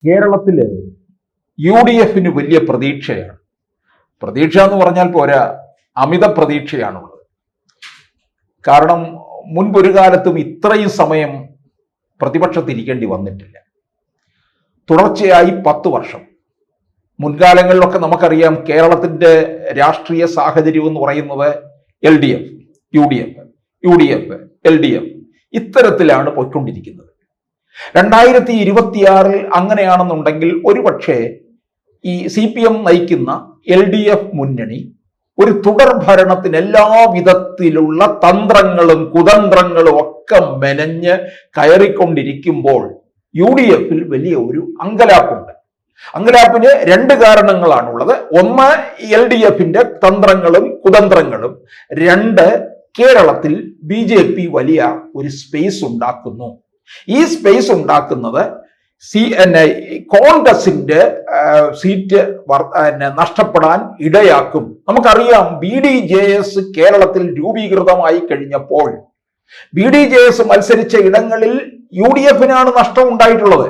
കേരളത്തില് UDF വലിയ പ്രതീക്ഷയാണ്. പ്രതീക്ഷ എന്ന് പറഞ്ഞാൽ പോരാ, അമിത പ്രതീക്ഷയാണുള്ളത്. കാരണം മുൻപൊരു കാലത്തും ഇത്രയും സമയം പ്രതിപക്ഷത്തിരിക്കേണ്ടി വന്നിട്ടില്ല. തുടർച്ചയായി 10 വർഷം. മുൻകാലങ്ങളിലൊക്കെ നമുക്കറിയാം കേരളത്തിന്റെ രാഷ്ട്രീയ സാഹചര്യം എന്ന് പറയുന്നത് LDF, UDF, UDF, LDF ഇത്തരത്തിലാണ് പോയിക്കൊണ്ടിരിക്കുന്നത്. 2026 അങ്ങനെയാണെന്നുണ്ടെങ്കിൽ ഒരുപക്ഷെ ഈ CPM നയിക്കുന്ന LDF മുന്നണി ഒരു തുടർ ഭരണത്തിന് എല്ലാ വിധത്തിലുള്ള തന്ത്രങ്ങളും കുതന്ത്രങ്ങളും ഒക്കെ മെനഞ്ഞ് കയറിക്കൊണ്ടിരിക്കുമ്പോൾ UDF വലിയ ഒരു അങ്കലാപ്പുണ്ട്. അങ്കലാപ്പിന് 2 കാരണങ്ങളാണുള്ളത്. ഒന്ന്, LDF തന്ത്രങ്ങളും കുതന്ത്രങ്ങളും. 2, കേരളത്തിൽ BJP വലിയ ഒരു സ്പേസ് ഉണ്ടാക്കുന്നു. ഈ സ്പേസ് ഉണ്ടാക്കുന്നത് കോൺഗ്രസിന്റെ സീറ്റ് നഷ്ടപ്പെടാൻ ഇടയാക്കും. നമുക്കറിയാം BDJS കേരളത്തിൽ രൂപീകൃതമായി കഴിഞ്ഞപ്പോൾ BDJS മത്സരിച്ച ഇടങ്ങളിൽ UDF-നാണ് നഷ്ടം ഉണ്ടായിട്ടുള്ളത്.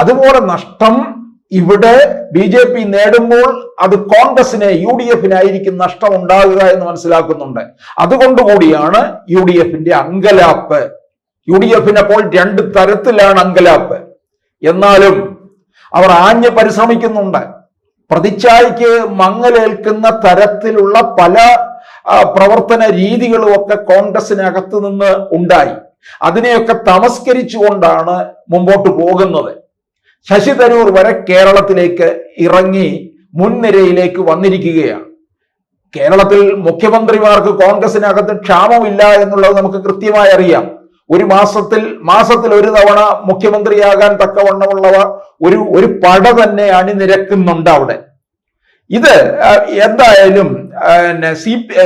അതുപോലെ നഷ്ടം ഇവിടെ BJP നേടുമ്പോൾ അത് കോൺഗ്രസിന് UDF-നായിരിക്കും നഷ്ടം ഉണ്ടാകുക എന്ന് മനസ്സിലാക്കുന്നുണ്ട്. അതുകൊണ്ടുകൂടിയാണ് UDF അങ്കലാപ്പ്. UDF അപ്പോൾ 2 തരത്തിലാണ് അങ്കലാപ്പ്. എന്നാലും അവർ ആഞ്ഞ് പരിശ്രമിക്കുന്നുണ്ട്. പ്രതിച്ഛായക്ക് മങ്ങലേൽക്കുന്ന തരത്തിലുള്ള പല പ്രവർത്തന രീതികളും ഒക്കെ കോൺഗ്രസിനകത്ത് നിന്ന് ഉണ്ടായി. അതിനെയൊക്കെ തമസ്കരിച്ചുകൊണ്ടാണ് മുമ്പോട്ട് പോകുന്നത്. ശശി തരൂർ വരെ കേരളത്തിലേക്ക് ഇറങ്ങി മുൻനിരയിലേക്ക് വന്നിരിക്കുകയാണ്. കേരളത്തിൽ മുഖ്യമന്ത്രിമാർക്ക് കോൺഗ്രസിനകത്ത് ക്ഷാമമില്ല എന്നുള്ളത് നമുക്ക് കൃത്യമായി അറിയാം. ഒരു മാസത്തിൽ ഒരു തവണ മുഖ്യമന്ത്രിയാകാൻ തക്കവണ്ണമുള്ള ഒരു പട തന്നെ അണിനിരക്കുന്നുണ്ട് അവിടെ. ഇത് എന്തായാലും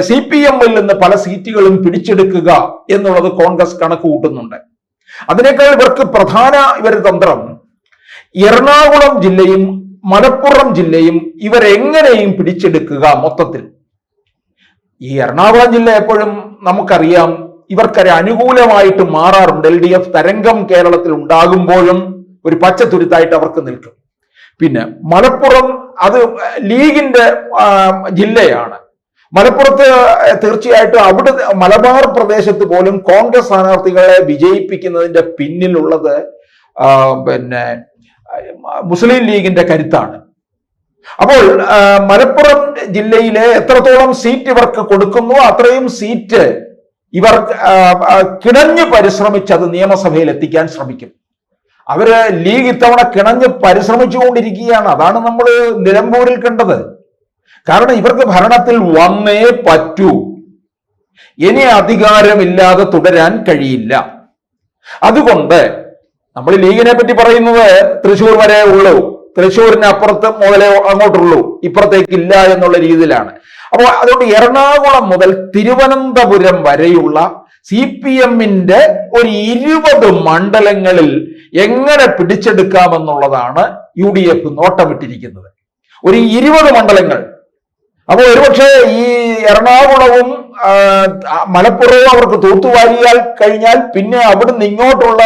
CPM-ൽ നിന്ന് പല സീറ്റുകളും പിടിച്ചെടുക്കുക എന്നുള്ളത് കോൺഗ്രസ് കണക്ക് കൂട്ടുന്നുണ്ട്. അതിനേക്കാൾ ഇവർക്ക് ഇവരുടെ തന്ത്രം എറണാകുളം ജില്ലയും മലപ്പുറം ജില്ലയും ഇവരെങ്ങനെയും പിടിച്ചെടുക്കുക. മൊത്തത്തിൽ ഈ എറണാകുളം ജില്ല എപ്പോഴും നമുക്കറിയാം ഇവർക്കൊരു അനുകൂലമായിട്ട് മാറാറുണ്ട്. LDF തരംഗം കേരളത്തിൽ ഉണ്ടാകുമ്പോഴും ഒരു പച്ചത്തുരുത്തായിട്ട് അവർക്ക് നിൽക്കും. പിന്നെ മലപ്പുറം അത് ലീഗിന്റെ ജില്ലയാണ്. മലപ്പുറത്ത് തീർച്ചയായിട്ടും അവിടെ മലബാർ പ്രദേശത്ത് പോലും കോൺഗ്രസ് സ്ഥാനാർത്ഥികളെ വിജയിപ്പിക്കുന്നതിന്റെ പിന്നിലുള്ളത് മുസ്ലിം ലീഗിന്റെ കരുത്താണ്. അപ്പോൾ മലപ്പുറം ജില്ലയിലെ എത്രത്തോളം സീറ്റ് ഇവർക്ക് കൊടുക്കുന്നു അത്രയും സീറ്റ് ഇവർ കിണഞ്ഞ് പരിശ്രമിച്ചത് നിയമസഭയിൽ എത്തിക്കാൻ ശ്രമിക്കും. അവര് ലീഗ് ഇത്തവണ കിണഞ്ഞ് പരിശ്രമിച്ചുകൊണ്ടിരിക്കുകയാണ്. അതാണ് നമ്മൾ നിലമ്പൂരിൽ കണ്ടത്. കാരണം ഇവർക്ക് ഭരണത്തിൽ വന്നേ പറ്റൂ. ഇനി അധികാരമില്ലാതെ തുടരാൻ കഴിയില്ല. അതുകൊണ്ട് നമ്മൾ ലീഗിനെ പറ്റി പറയുന്നത് തൃശ്ശൂർ വരെ ഉള്ളൂ, തൃശ്ശൂരിന് അപ്പുറത്ത് മുതലേ അങ്ങോട്ടുള്ളൂ, ഇപ്പുറത്തേക്കില്ല എന്നുള്ള രീതിയിലാണ്. അപ്പോൾ അതുകൊണ്ട് എറണാകുളം മുതൽ തിരുവനന്തപുരം വരെയുള്ള CPM-ന്റെ ഒരു 20 മണ്ഡലങ്ങളിൽ എങ്ങനെ പിടിച്ചെടുക്കാമെന്നുള്ളതാണ് UDF നോട്ടമിട്ടിരിക്കുന്നത്. ഒരു 20 മണ്ഡലങ്ങൾ. അപ്പോൾ ഒരുപക്ഷെ ഈ എറണാകുളവും മലപ്പുറവും അവർക്ക് തൂത്തുവാരിയാൽ കഴിഞ്ഞാൽ പിന്നെ അവിടുന്ന് ഇങ്ങോട്ടുള്ള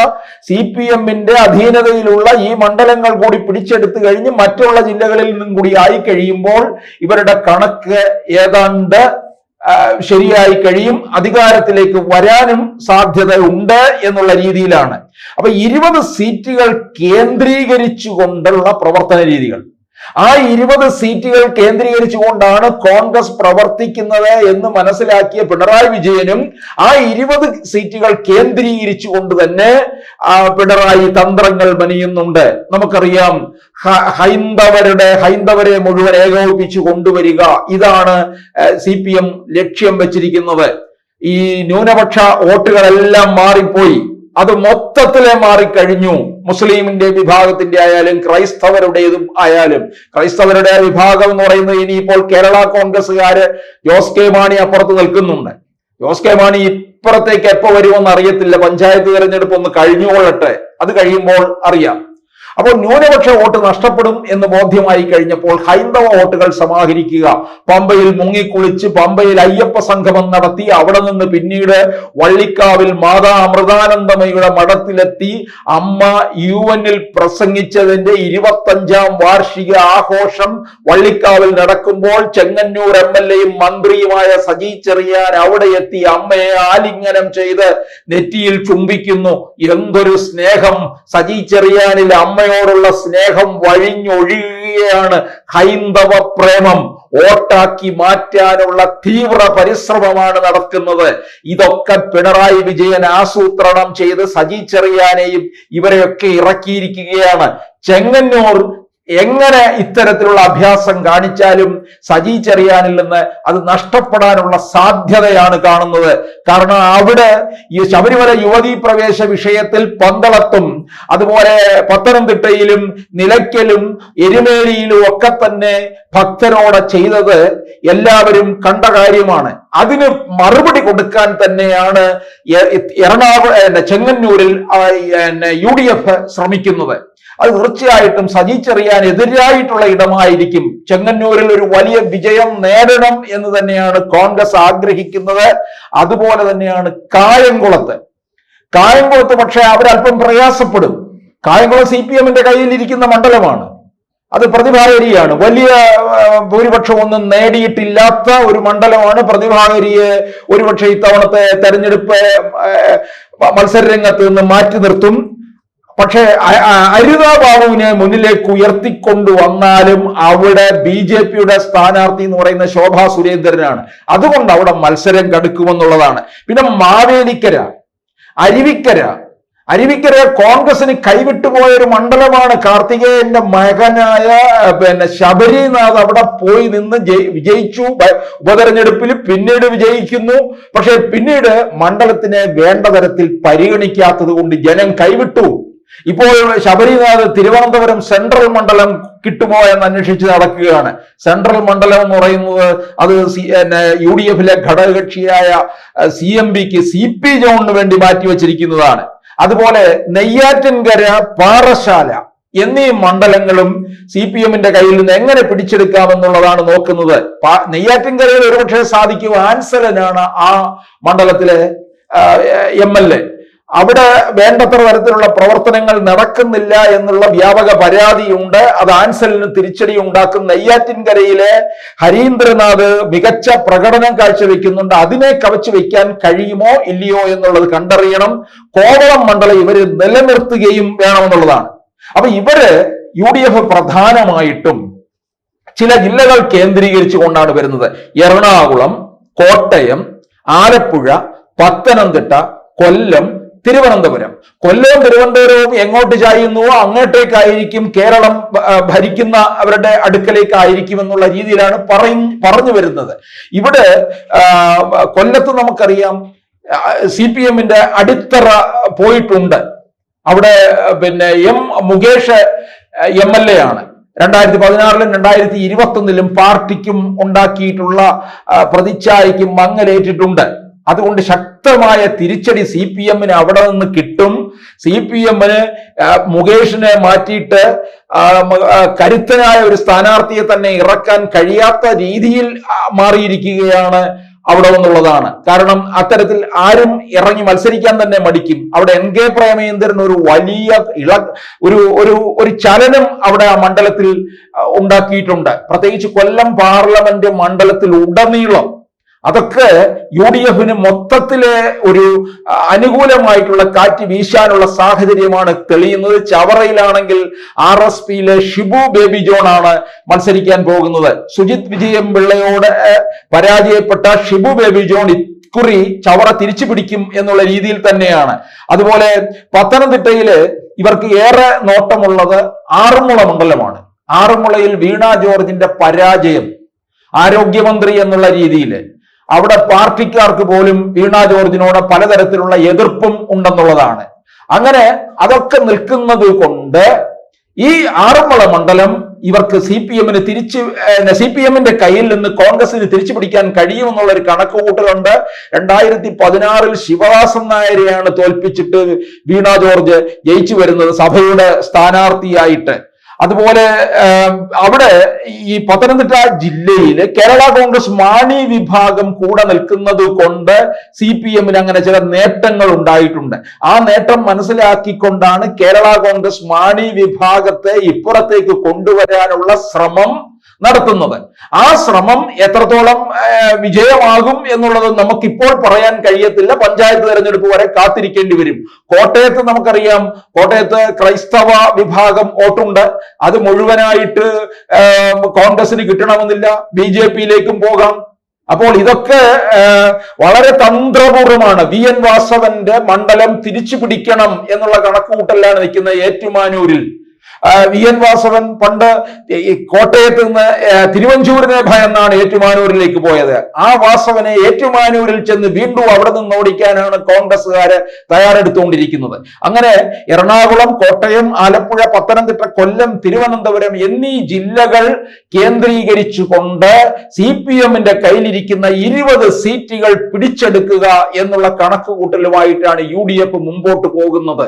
CPM-ന്റെ അധീനതയിലുള്ള ഈ മണ്ഡലങ്ങൾ കൂടി പിടിച്ചെടുത്തു കഴിഞ്ഞ് മറ്റുള്ള ജില്ലകളിൽ നിന്നും കൂടി ആയി കഴിയുമ്പോൾ ഇവരുടെ കണക്ക് ഏതാണ്ട് ശരിയായി കഴിയും. അധികാരത്തിലേക്ക് വരാനും സാധ്യത ഉണ്ട് എന്നുള്ള രീതിയിലാണ്. അപ്പൊ 20 സീറ്റുകൾ കേന്ദ്രീകരിച്ചുകൊണ്ടുള്ള പ്രവർത്തന രീതികൾ, ആ 20 സീറ്റുകൾ കേന്ദ്രീകരിച്ചുകൊണ്ടാണ് കോൺഗ്രസ് പ്രവർത്തിക്കുന്നത് എന്ന് മനസ്സിലാക്കിയ പിണറായി വിജയനും ആ 20 സീറ്റുകൾ കേന്ദ്രീകരിച്ചുകൊണ്ട് തന്നെ പിണറായി തന്ത്രങ്ങൾ മെനയുന്നുണ്ട്. നമുക്കറിയാം ഹൈന്ദവരെ മുഴുവൻ ഏകോപിപ്പിച്ചു കൊണ്ടുവരിക, ഇതാണ് CPM ലക്ഷ്യം വെച്ചിരിക്കുന്നത്. ഈ ന്യൂനപക്ഷ വോട്ടുകളെല്ലാം മാറിപ്പോയി, അത് മൊത്തത്തിലെ മാറിക്കഴിഞ്ഞു. മുസ്ലിമിന്റെ വിഭാഗത്തിന്റെ ആയാലും ക്രൈസ്തവരുടേതും ആയാലും. ക്രൈസ്തവരുടെ വിഭാഗം എന്ന് പറയുന്നത് ഇനിയിപ്പോൾ കേരള കോൺഗ്രസ്സുകാര് ജോസ് കെ മാണി അപ്പുറത്ത് നിൽക്കുന്നുണ്ട്. ജോസ് കെ മാണി ഇപ്പുറത്തേക്ക് എപ്പോ വരുമെന്ന് അറിയത്തില്ല. പഞ്ചായത്ത് തെരഞ്ഞെടുപ്പ് ഒന്ന് കഴിഞ്ഞുകൊള്ളട്ടെ, അത് കഴിയുമ്പോൾ അറിയാം. അപ്പോൾ ന്യൂനപക്ഷ വോട്ട് നഷ്ടപ്പെടും എന്ന് ബോധ്യമായി കഴിഞ്ഞപ്പോൾ ഹൈന്ദവ വോട്ടുകൾ സമാഹരിക്കുക, പമ്പയിൽ മുങ്ങിക്കുളിച്ച് പമ്പയിൽ അയ്യപ്പ സംഗമം നടത്തി അവിടെ നിന്ന് പിന്നീട് വള്ളിക്കാവിൽ മാതാ അമൃതാനന്ദമയുടെ മഠത്തിലെത്തി അമ്മ UN പ്രസംഗിച്ചതിന്റെ 25ാം വാർഷിക ആഘോഷം വള്ളിക്കാവിൽ നടക്കുമ്പോൾ ചെങ്ങന്നൂർ MLAയും മന്ത്രിയുമായ സജി ചെറിയാൻ അവിടെ എത്തി അമ്മയെ ആലിംഗനം ചെയ്ത് നെറ്റിയിൽ ചുംബിക്കുന്നു. എന്തൊരു സ്നേഹം! സജി ചെറിയാനിൽ അമ്മയോടുള്ള സ്നേഹം വഴിഞ്ഞൊഴുകുകയാണ്. ഹൈന്ദവ പ്രേമം വോട്ടാക്കി മാറ്റാനുള്ള തീവ്ര പരിശ്രമമാണ് നടക്കുന്നത്. ഇതൊക്കെ പിണറായി വിജയൻ ആസൂത്രണം ചെയ്ത് സജി ചെറിയാനെയും ഇവരെയൊക്കെ ഇറക്കിയിരിക്കുകയാണ്. ചെങ്ങന്നൂർ എങ്ങനെ ഇത്തരത്തിലുള്ള അഭ്യാസം കാണിച്ചാലും സജി ചെറിയാനിൽ നിന്ന് അത് നഷ്ടപ്പെടാനുള്ള സാധ്യതയാണ് കാണുന്നത്. കാരണം അവിടെ ഈ ശബരിമല യുവതീ പ്രവേശ വിഷയത്തിൽ പന്തളത്തും അതുപോലെ പത്തനംതിട്ടയിലും നിലയ്ക്കലും എരുമേലിയിലും ഒക്കെ തന്നെ ഭക്തരോട് ചെയ്തത് എല്ലാവരും കണ്ട കാര്യമാണ്. അതിന് മറുപടി കൊടുക്കാൻ തന്നെയാണ് ചെങ്ങന്നൂരിൽ UDF ശ്രമിക്കുന്നത്. അത് തീർച്ചയായിട്ടും സജി ചെറിയാൻ എതിരായിട്ടുള്ള ഇടമായിരിക്കും. ചെങ്ങന്നൂരിൽ ഒരു വലിയ വിജയം നേടണം എന്ന് തന്നെയാണ് കോൺഗ്രസ് ആഗ്രഹിക്കുന്നത്. അതുപോലെ തന്നെയാണ് കായംകുളത്ത് പക്ഷേ അവരല്പം പ്രയാസപ്പെടും. കായംകുളം CPM-ന്റെ കയ്യിലിരിക്കുന്ന മണ്ഡലമാണ്. അത് പ്രതിഭാഗരിയാണ്. വലിയ ഭൂരിപക്ഷം ഒന്നും നേടിയിട്ടില്ലാത്ത ഒരു മണ്ഡലമാണ്. പ്രതിഭാഗരിയെ ഒരുപക്ഷെ ഇത്തവണത്തെ തെരഞ്ഞെടുപ്പ് മത്സര രംഗത്ത് നിന്ന് മാറ്റി നിർത്തും. പക്ഷേ അരുതാ ബാബുവിനെ മുന്നിലേക്ക് ഉയർത്തിക്കൊണ്ടുവന്നാലും അവിടെ BJP-യുടെ സ്ഥാനാർത്ഥി എന്ന് പറയുന്ന ശോഭാ സുരേന്ദ്രനാണ്. അതുകൊണ്ട് അവിടെ മത്സരം കടുക്കുമെന്നുള്ളതാണ്. പിന്നെ മാവേലിക്കര, അരുവിക്കര കോൺഗ്രസിന് കൈവിട്ടുപോയ ഒരു മണ്ഡലമാണ്. കാർത്തികേയന്റെ മകനായ ശബരിനാഥ് അവിടെ പോയി നിന്ന് വിജയിച്ചു ഉപതെരഞ്ഞെടുപ്പിൽ, പിന്നീട് വിജയിക്കുന്നു. പക്ഷെ പിന്നീട് മണ്ഡലത്തിനെ വേണ്ട തരത്തിൽ പരിഗണിക്കാത്തത് കൊണ്ട് ജനം കൈവിട്ടു. ഇപ്പോൾ ശബരിനാഥ് തിരുവനന്തപുരം സെൻട്രൽ മണ്ഡലം കിട്ടുമോ എന്ന് അന്വേഷിച്ച് നടക്കുകയാണ്. സെൻട്രൽ മണ്ഡലം എന്ന് പറയുന്നത് അത് UDF-ലെ ഘടകകക്ഷിയായ CMPക്ക് CP ജോണിന് വേണ്ടി മാറ്റിവെച്ചിരിക്കുന്നതാണ്. അതുപോലെ നെയ്യാറ്റിൻകര, പാറശാല എന്നീ മണ്ഡലങ്ങളും CPM-ന്റെ കയ്യിൽ നിന്ന് എങ്ങനെ പിടിച്ചെടുക്കാമെന്നുള്ളതാണ് നോക്കുന്നത്. നെയ്യാറ്റിൻകരയിൽ ഒരുപക്ഷെ സാധിക്കും. ആൻസലനാണ് ആ മണ്ഡലത്തിലെ MLA. അവിടെ വേണ്ടത്ര തരത്തിലുള്ള പ്രവർത്തനങ്ങൾ നടക്കുന്നില്ല എന്നുള്ള വ്യാപക പരാതിയുണ്ട്. അത് ആൻസലിന് തിരിച്ചടി ഉണ്ടാക്കും. നെയ്യാറ്റിൻകരയിലെ ഹരീന്ദ്രനാഥ് മികച്ച പ്രകടനം കാഴ്ചവെക്കുന്നുണ്ട്. അതിനെ കവച്ചു വെക്കാൻ കഴിയുമോ ഇല്ലയോ എന്നുള്ളത് കണ്ടറിയണം. കോവളം മണ്ഡലം ഇവര് നിലനിർത്തുകയും വേണമെന്നുള്ളതാണ്. അപ്പൊ ഇവര് UDF പ്രധാനമായിട്ടും ചില ജില്ലകൾ കേന്ദ്രീകരിച്ചു കൊണ്ടാണ് വരുന്നത്. എറണാകുളം, കോട്ടയം, ആലപ്പുഴ, പത്തനംതിട്ട, കൊല്ലം, കൊല്ലവും തിരുവനന്തപുരവും എങ്ങോട്ട് ചായുന്നുവോ അങ്ങോട്ടേക്കായിരിക്കും കേരളം ഭരിക്കുന്ന അവരുടെ അടുക്കലേക്കായിരിക്കും എന്നുള്ള രീതിയിലാണ് പറഞ്ഞു വരുന്നത്. ഇവിടെ കൊല്ലത്ത് നമുക്കറിയാം CPM-ന്റെ അടിത്തറ പോയിട്ടുണ്ട്. അവിടെ M മുകേഷ് MLA ആണ്. 2016-ലും 2021-ലും പാർട്ടിക്കും ഉണ്ടാക്കിയിട്ടുള്ള പ്രതിച്ഛായയ്ക്കും മങ്ങലേറ്റിട്ടുണ്ട്. അതുകൊണ്ട് ശക്തമായ തിരിച്ചടി CPM-ന് അവിടെ നിന്ന് കിട്ടും. CPM-ന് മുകേഷിനെ മാറ്റിയിട്ട് കരുത്തനായ ഒരു സ്ഥാനാർത്ഥിയെ തന്നെ ഇറക്കാൻ കഴിയാത്ത രീതിയിൽ മാറിയിരിക്കുകയാണ് അവിടെ എന്നുള്ളതാണ്. കാരണം അത്തരത്തിൽ ആരും ഇറങ്ങി മത്സരിക്കാൻ തന്നെ മടിക്കും. അവിടെ NK പ്രേമേന്ദ്രൻ ഒരു വലിയ ഒരു ചലനം അവിടെ ആ മണ്ഡലത്തിൽ ഉണ്ടാക്കിയിട്ടുണ്ട്. പ്രത്യേകിച്ച് കൊല്ലം പാർലമെന്റ് മണ്ഡലത്തിൽ ഉടനീളം അതൊക്കെ UDF-ന് മൊത്തത്തിലെ ഒരു അനുകൂലമായിട്ടുള്ള കാറ്റ് വീശാനുള്ള സാഹചര്യമാണ് തെളിയുന്നത്. ചവറയിലാണെങ്കിൽ RSPയിലെ ഷിബു ബേബി ജോൺ ആണ് മത്സരിക്കാൻ പോകുന്നത്. സുജിത് വിജയം പിള്ളയോട് പരാജയപ്പെട്ട ഷിബു ബേബി ജോൺ ഇക്കുറി ചവറ തിരിച്ചു പിടിക്കും എന്നുള്ള രീതിയിൽ തന്നെയാണ്. അതുപോലെ പത്തനംതിട്ടയില് ഇവർക്ക് ഏറെ നോട്ടമുള്ളത് ആറന്മുള മണ്ഡലമാണ്. ആറന്മുളയിൽ വീണ ജോർജിന്റെ പരാജയം, ആരോഗ്യമന്ത്രി എന്നുള്ള രീതിയിൽ അവിടെ പാർട്ടിക്കാർക്ക് പോലും വീണ ജോർജിനോട് പലതരത്തിലുള്ള എതിർപ്പും ഉണ്ടെന്നുള്ളതാണ്. അങ്ങനെ അതൊക്കെ നിൽക്കുന്നത് കൊണ്ട് ഈ ആറന്മുള മണ്ഡലം ഇവർക്ക് സി പി എമ്മിന്റെ കയ്യിൽ നിന്ന് കോൺഗ്രസിന് തിരിച്ചു പിടിക്കാൻ കഴിയുമെന്നുള്ള ഒരു കണക്കുകൂട്ടലുണ്ട്. 2016 ശിവദാസൻ നായരെയാണ് തോൽപ്പിച്ചിട്ട് വീണ ജോർജ് ജയിച്ചു വരുന്നത് സഭയുടെ സ്ഥാനാർത്ഥിയായിട്ട്. അതുപോലെ അവിടെ ഈ പത്തനംതിട്ട ജില്ലയില് കേരള കോൺഗ്രസ് മാണി വിഭാഗം കൂടെ നിൽക്കുന്നത് കൊണ്ട് CPM-ന് അങ്ങനെ ചില നേട്ടങ്ങൾ ഉണ്ടായിട്ടുണ്ട്. ആ നേട്ടം മനസ്സിലാക്കിക്കൊണ്ടാണ് കേരള കോൺഗ്രസ് മാണി വിഭാഗത്തെ ഇപ്പുറത്തേക്ക് കൊണ്ടുവരാനുള്ള ശ്രമം നടത്തുന്നത്. ആ ശ്രമം എത്രത്തോളം വിജയമാകും എന്നുള്ളത് നമുക്കിപ്പോൾ പറയാൻ കഴിയത്തില്ല. പഞ്ചായത്ത് തെരഞ്ഞെടുപ്പ് വരെ കാത്തിരിക്കേണ്ടി വരും. കോട്ടയത്ത് നമുക്കറിയാം, കോട്ടയത്ത് ക്രൈസ്തവ വിഭാഗം വോട്ടുണ്ട്. അത് മുഴുവനായിട്ട് കോൺഗ്രസിന് കിട്ടണമെന്നില്ല, BJP-യിലേക്കും പോകാം. അപ്പോൾ ഇതൊക്കെ വളരെ തന്ത്രപൂർവമാണ്. VN വാസവന്റെ മണ്ഡലം തിരിച്ചു പിടിക്കണം എന്നുള്ള കണക്കുകൂട്ടലാണ് നിൽക്കുന്നത് ഏറ്റുമാനൂരിൽ. VN വാസവൻ പണ്ട് കോട്ടയത്ത് നിന്ന് തിരുവഞ്ചൂരിനെ ഭയന്നാണ് ഏറ്റുമാനൂരിലേക്ക് പോയത്. ആ വാസവനെ ഏറ്റുമാനൂരിൽ ചെന്ന് വീണ്ടും അവിടെ നിന്ന് ഓടിക്കാനാണ് കോൺഗ്രസ്സുകാര് തയ്യാറെടുത്തുകൊണ്ടിരിക്കുന്നത്. അങ്ങനെ എറണാകുളം, കോട്ടയം, ആലപ്പുഴ, പത്തനംതിട്ട, കൊല്ലം, തിരുവനന്തപുരം എന്നീ ജില്ലകൾ കേന്ദ്രീകരിച്ചുകൊണ്ട് CPM-ന്റെ കയ്യിലിരിക്കുന്ന 20 സീറ്റുകൾ പിടിച്ചെടുക്കുക എന്നുള്ള കണക്കുകൂട്ടലുമായിട്ടാണ് UDF മുമ്പോട്ട് പോകുന്നത്.